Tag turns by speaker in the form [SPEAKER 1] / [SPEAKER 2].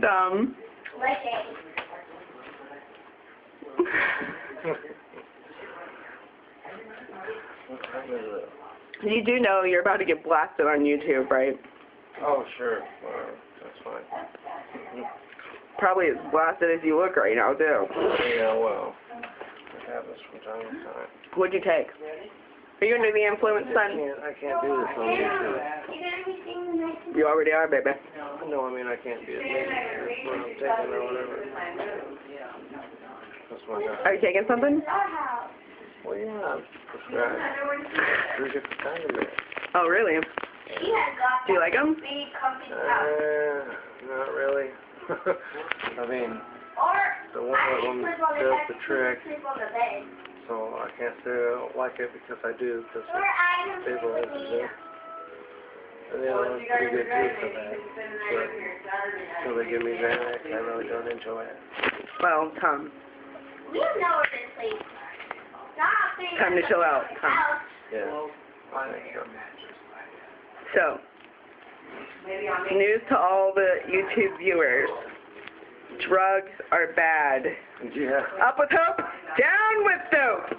[SPEAKER 1] dumb. You do know you're about to get blasted on YouTube, right?
[SPEAKER 2] Oh, sure. That's fine.
[SPEAKER 1] Probably as blasted as you look right now, too.
[SPEAKER 2] Yeah, well, I have this from time to time.
[SPEAKER 1] What'd you take? Are you under the influence, son?
[SPEAKER 2] I can't do this on YouTube.
[SPEAKER 1] You already are, baby.
[SPEAKER 2] No, I mean, I can't be a when I'm taking or whatever. That's my guy.
[SPEAKER 1] Are you taking something?
[SPEAKER 2] Well, yeah, I'm prescribed 3 different kinds of meds.
[SPEAKER 1] Oh, really? Do you like them?
[SPEAKER 2] Not really. I mean, the one of them does the trick, so I can't say I don't like it because I do, because it stabilizes it. And the other one's pretty good too for that, but until they give me Xanax, I really don't enjoy it.
[SPEAKER 1] Well, Tom. Time to chill out, Tom.
[SPEAKER 2] Yeah, I think so.
[SPEAKER 1] So, news to all the YouTube viewers. Drugs are bad.
[SPEAKER 2] Yeah.
[SPEAKER 1] Up with hope, down with dope.